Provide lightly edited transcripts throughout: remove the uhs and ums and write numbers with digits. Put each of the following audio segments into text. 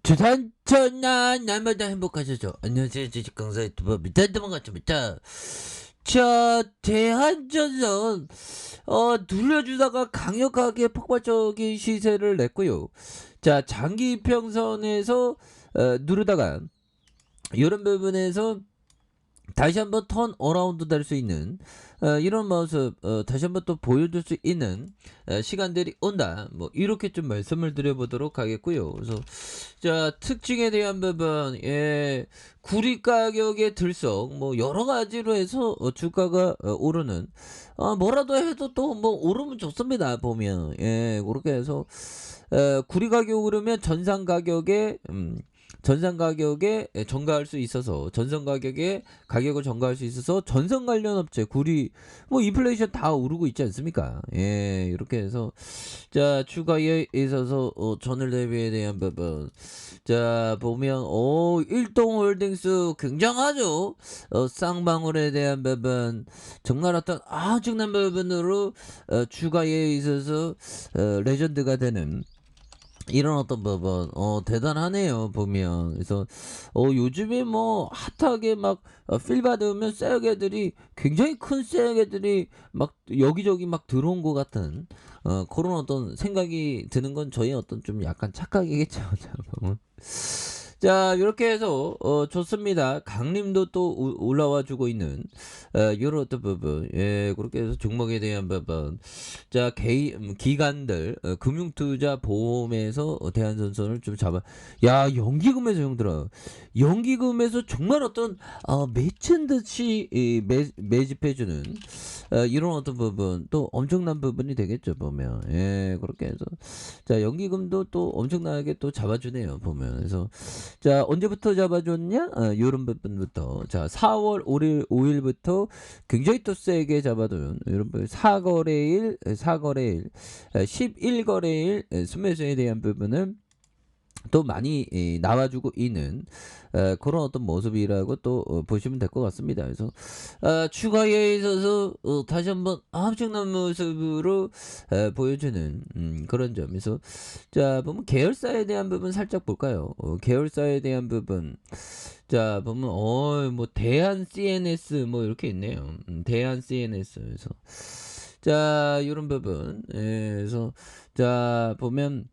주산천하 날마다 행복하셔죠. 안녕하세요. 주식강사 유튜버 미탄드만 같습니다. 자, 대한전선 눌려주다가 강력하게 폭발적인 시세를 냈고요. 자, 장기 이평선에서 누르다가 이런 부분에서 다시 한번 턴 어라운드 될 수 있는 이런 모습 다시 한번 또 보여줄 수 있는 시간들이 온다. 뭐 이렇게 좀 말씀을 드려보도록 하겠고요. 그래서 자, 특징에 대한 부분, 구리 가격의 들썩, 뭐 여러 가지로 해서 주가가 오르는, 뭐라도 해도 또 뭐 오르면 좋습니다. 보면 그렇게 해서 구리 가격 오르면 전산 가격에 전가할 수 있어서, 전선 가격에 가격을 전가할 수 있어서 전선 관련 업체 구리 뭐 인플레이션 다 오르고 있지 않습니까? 이렇게 해서 자, 주가에 있어서 전일 대비에 대한 부분, 자 보면 일동홀딩스 굉장하죠. 쌍방울에 대한 부분 정말 어떤 엄청난 부분으로 주가에 있어서 레전드가 되는 이런 어떤 부분 대단하네요 보면. 그래서 요즘에 뭐 핫하게 막 필 받으면 쎄게들이, 굉장히 큰 쎄게들이 막 여기저기 막 들어온 것 같은 그런 어떤 생각이 드는 건 저희 어떤 좀 약간 착각이겠죠. 자, 보면. 자, 이렇게 해서 좋습니다. 강림도 또 올라와 주고 있는 이런 어떤 부분, 그렇게 해서 종목에 대한 부분, 자 기관들 금융투자 보험에서 대한전선을 좀 잡아. 야, 연기금에서 형들아, 연기금에서 정말 어떤 미친 듯이 매집해주는 이런 어떤 부분, 또 엄청난 부분이 되겠죠 보면. 그렇게 해서 자, 연기금도 또 엄청나게 또 잡아주네요 보면. 그래서 자, 언제부터 잡아줬냐? 요런 부분부터. 자, 4월 5일부터 굉장히 또 세게 잡아둔 이런 부분, 4거래일, 11거래일 순매수에 대한 부분은 또 많이 나와주고 있는 그런 어떤 모습이라고 또 보시면 될 것 같습니다. 그래서 추가에 있어서 다시 한번 엄청난 모습으로 보여주는 그런 점에서, 자 보면 계열사에 대한 부분 살짝 볼까요? 계열사에 대한 부분, 자 보면 뭐 대한 CNS 뭐 이렇게 있네요. 대한 CNS에서 자 이런 부분, 그래서 자 보면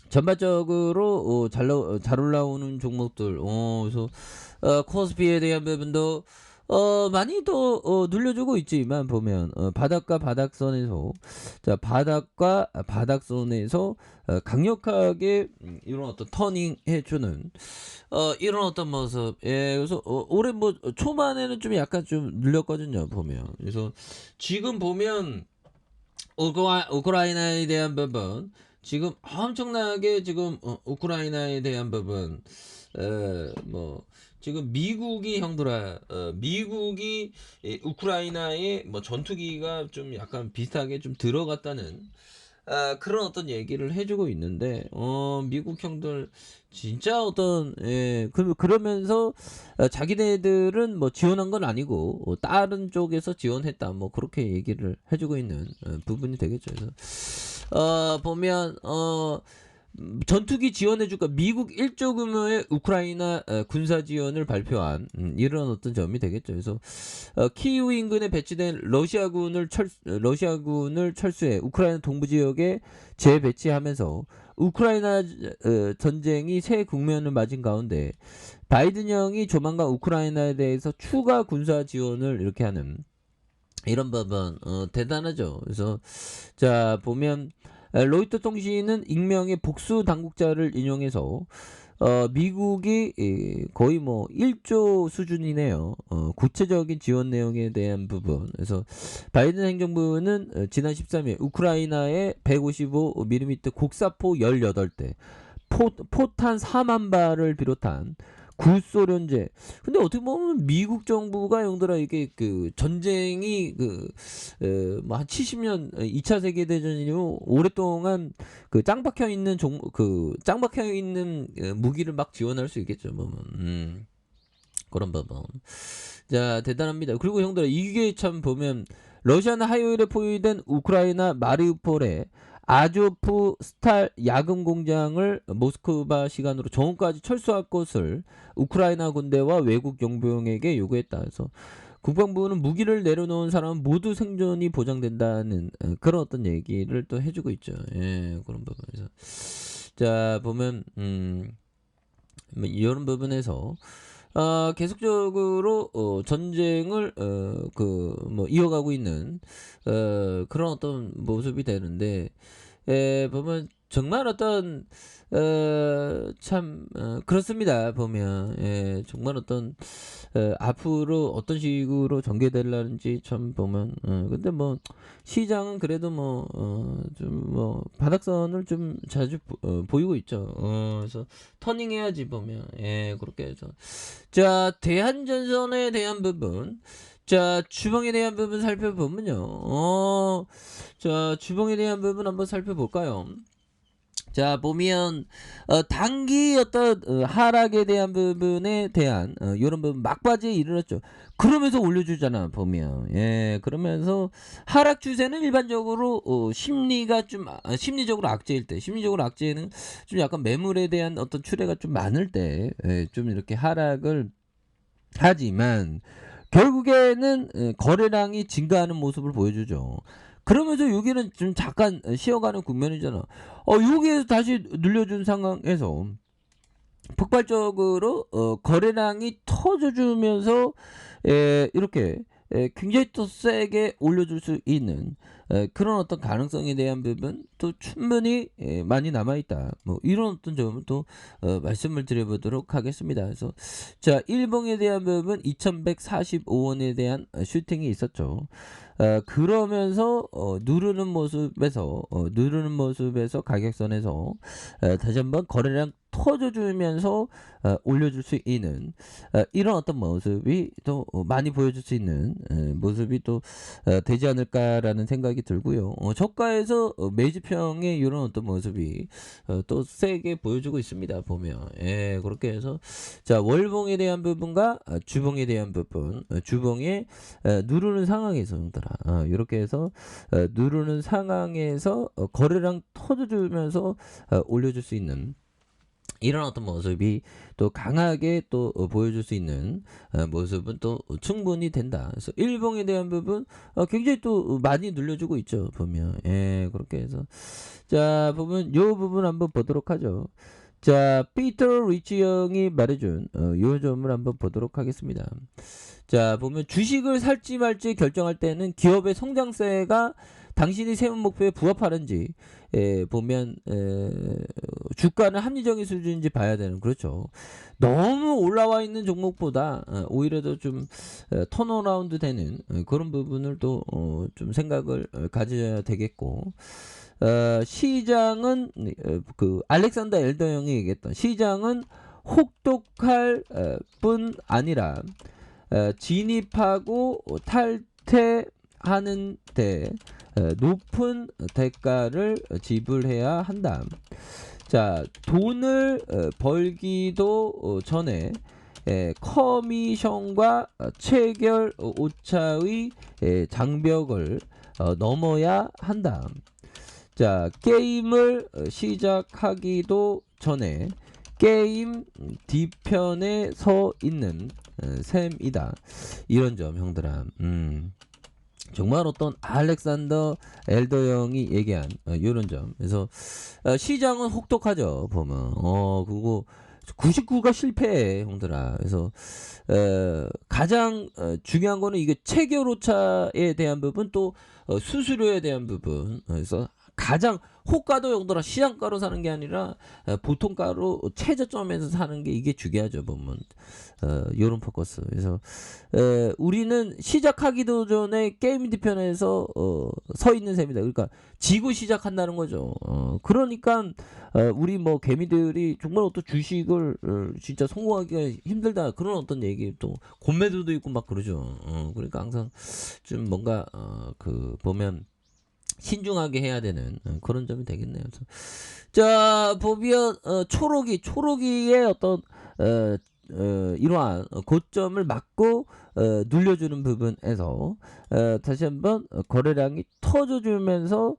전반적으로 잘 올라오는 종목들, 그래서 코스피에 대한 부분도 많이 더 눌려주고 있지만 보면 바닥과 바닥선에서, 자 바닥과 바닥선에서 강력하게 이런 어떤 터닝 해주는 이런 어떤 모습. 그래서 올해 뭐 초반에는 좀 약간 좀 눌렸거든요 보면. 그래서 지금 보면 우크라이나에 대한 부분, 지금 엄청나게 지금 우크라이나에 대한 부분, 뭐 지금 미국이 형들아, 미국이 우크라이나에 뭐 전투기가 좀 약간 비슷하게 좀 들어갔다는 그런 어떤 얘기를 해주고 있는데, 미국 형들 진짜 어떤, 그러면서 자기네들은 뭐 지원한 건 아니고 다른 쪽에서 지원했다, 뭐 그렇게 얘기를 해주고 있는 부분이 되겠죠. 그래서 보면 전투기 지원해줄까, 미국 1조 규모의 우크라이나 군사 지원을 발표한 이런 어떤 점이 되겠죠. 그래서 키이우 인근에 배치된 러시아군을 철수해 우크라이나 동부 지역에 재배치하면서 우크라이나 전쟁이 새 국면을 맞은 가운데 바이든 형이 조만간 우크라이나에 대해서 추가 군사 지원을 이렇게 하는 이런 부분 대단하죠. 그래서 자 보면 로이터 통신은 익명의 복수 당국자를 인용해서 미국이 거의 뭐 1조 수준이네요. 구체적인 지원 내용에 대한 부분. 그래서 바이든 행정부는 지난 13일 우크라이나에 155mm 곡사포 18대, 포탄 4만 발을 비롯한 구소련제. 근데 어떻게 보면 미국 정부가 형들아, 이게 그 전쟁이 뭐 한 70년 2차 세계 대전 이후 오랫동안 짱 박혀 있는 짱 박혀 있는 무기를 막 지원할 수 있겠죠. 뭐 그런 부분. 자, 대단합니다. 그리고 형들아, 이게 참 보면 러시아는 화요일에 포위된 우크라이나 마리우폴에 아조프 스탈 야금 공장을 모스크바 시간으로 정오까지 철수할 것을 우크라이나 군대와 외국 용병에게 요구했다. 그래서 국방부는 무기를 내려놓은 사람은 모두 생존이 보장된다는 그런 어떤 얘기를 또 해주고 있죠. 예, 그런 부분에서 자 보면 뭐 이런 부분에서 계속적으로 전쟁을 뭐 이어가고 있는 그런 어떤 모습이 되는데 보면 정말 어떤 참 그렇습니다. 보면 정말 어떤 앞으로 어떤 식으로 전개될라는지 참 보면 근데 뭐 시장은 그래도 뭐 좀 뭐 바닥선을 좀 자주 보이고 있죠. 그래서 터닝해야지 보면 그렇게 해서 자 대한전선에 대한 부분 자 주봉에 대한 부분 살펴보면요. 자 주봉에 대한 부분 한번 살펴볼까요? 자 보면 단기 어떤 하락에 대한 부분에 대한 요런 부분 막바지에 이르렀죠. 그러면서 올려주잖아 보면 그러면서 하락 추세는 일반적으로 심리가 좀 심리적으로 악재일 때 심리적으로 악재는 좀 약간 매물에 대한 어떤 출회가 좀 많을 때 좀 이렇게 하락을 하지만 결국에는 거래량이 증가하는 모습을 보여주죠. 그러면서 여기는 좀 잠깐 쉬어가는 국면이잖아. 여기에서 다시 눌려준 상황에서 폭발적으로 거래량이 터져주면서 이렇게 굉장히 또 세게 올려줄 수 있는 그런 어떤 가능성에 대한 부분 또 충분히 많이 남아있다. 뭐 이런 어떤 점을 또 말씀을 드려보도록 하겠습니다. 그래서 자 일봉에 대한 부분 2145원에 대한 슈팅이 있었죠. 그러면서 누르는 모습에서 가격선에서 다시 한번 거래량 터져주면서 올려줄 수 있는 이런 어떤 모습이 또 많이 보여줄 수 있는 모습이 또 되지 않을까라는 생각이 들고요. 저가에서 매집형의 이런 어떤 모습이 또 세게 보여주고 있습니다. 보면 그렇게 해서 자 월봉에 대한 부분과 주봉에 대한 부분 주봉에 누르는 상황에서 이렇게 해서 누르는 상황에서 거래량 터져주면서 올려줄 수 있는 이런 어떤 모습이 또 강하게 또 보여줄 수 있는 모습은 또 충분히 된다. 그래서 일봉에 대한 부분 굉장히 또 많이 눌려주고 있죠. 보면 그렇게 해서 자 보면 요 부분 한번 보도록 하죠. 자 피터 리치 형이 말해준 요 점을 한번 보도록 하겠습니다. 자 보면 주식을 살지 말지 결정할 때는 기업의 성장세가 당신이 세운 목표에 부합하는지 보면 주가는 합리적인 수준인지 봐야 되는 그렇죠. 너무 올라와 있는 종목보다 오히려 더 좀 턴어라운드 되는 그런 부분을 또 좀 생각을 가져야 되겠고 시장은 그 알렉산더 엘더 형이 얘기했던 시장은 혹독할 뿐 아니라 진입하고 탈퇴하는데 높은 대가를 지불해야 한다. 자, 돈을 벌기도 전에 커미션과 체결 오차의 장벽을 넘어야 한다. 자, 게임을 시작하기도 전에 게임 뒤편에 서 있는 셈이다. 이런 점 형들아. 정말 어떤 알렉산더 엘더 형이 얘기한 이런 점. 그래서 시장은 혹독하죠. 보면 그거 99가 실패해 형들아. 그래서 가장 중요한 거는 이게 체결 오차에 대한 부분 또 수수료에 대한 부분. 그래서 가장 호가도 형들아 시장가로 사는 게 아니라 보통가로 최저점에서 사는 게 이게 중요하죠. 보면 요런 포커스. 그래서 우리는 시작하기도 전에 게임 뒤편에서 서 있는 셈이다. 그러니까 지고 시작한다는 거죠. 그러니까 우리 뭐 개미들이 정말 어떤 주식을 진짜 성공하기가 힘들다 그런 어떤 얘기 또 공매도도 있고 막 그러죠. 그러니까 항상 좀 뭔가 그 보면 신중하게 해야 되는 그런 점이 되겠네요. 자 보면 초록이의 어떤 이러한 고점을 막고 눌려주는 부분에서 다시 한번 거래량이 터져주면서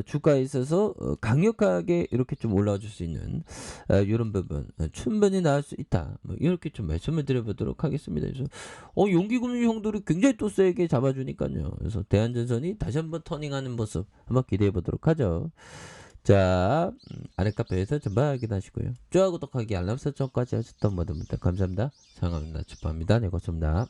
주가에 있어서 강력하게 이렇게 좀 올라와 줄 수 있는 이런 부분 충분히 나올 수 있다. 뭐 이렇게 좀 말씀을 드려보도록 하겠습니다. 그래서 용기금융 형들이 굉장히 또 세게 잡아주니까요. 그래서 대한전선이 다시 한번 터닝하는 모습 한번 기대해 보도록 하죠. 자, 아래 카페에서 전반 확인하시고요. 좋아요, 구독하기, 알람 설정까지 하셨던 모든 분들 감사합니다. 사랑합니다. 축복합니다. 네, 고맙습니다.